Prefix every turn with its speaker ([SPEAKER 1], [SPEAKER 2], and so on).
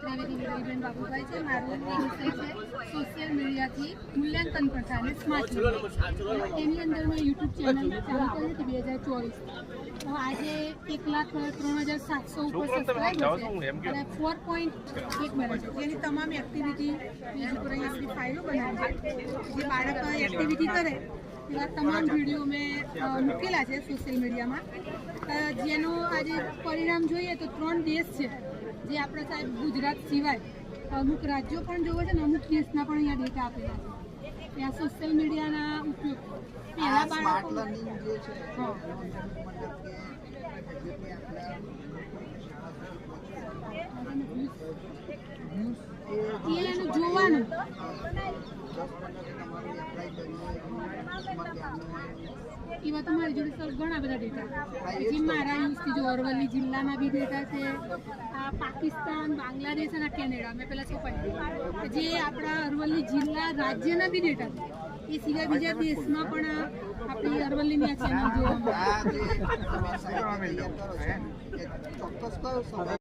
[SPEAKER 1] ત્રિવેદી વિજયબેન બાબુભાઈ છે। મારું વિષય છે સોશિયલ મીડિયાથી મૂલ્યાંકન પ્રથા અને સ્માર્ટ મીડિયા। એની અંદર મેં યુટ્યુબ ચેનલ ચાલુ કરી હતી 2024। તો આજે 1,03,700 ઉપર સબસ્ક્રાઈબર છે અને 4.1 મિલિયન છે। જેની તમામ એક્ટિવિટી પેજ ઉપર અહીંયા બધી ફાઇલો બનાવી છે। જે બાળક એક્ટિવિટી કરે એવા તમામ વિડીયો મેં મૂકેલા છે સોશિયલ મીડિયામાં। જેનો આજે પરિણામ જોઈએ તો 3 દેશ છે જે આપણા સાહેબ ગુજરાત સિવાય અમુક રાજ્યો પણ જોવે છે ને અમુક દેશના પણ અહીંયા ડેટા આપેલા છે। ત્યાં સોશિયલ મીડિયાના ઉપયોગ પહેલા બાળકો એનું જોવાનું એવા તમારી જોડે સર ઘણા બધા ડેટા જે મારા યુઝથી જો અરવલ્લી જિલ્લાના બી ડેટા છે, આ પાકિસ્તાન, બાંગ્લાદેશ અને કેનેડા મેં પહેલાં છોપાઈ જે આપણા અરવલ્લી જિલ્લા રાજ્યના બી ડેટા છે। એ સિવાય બીજા દેશમાં પણ આપણી અરવલ્લીની આ ચેનલ જોવા મળે।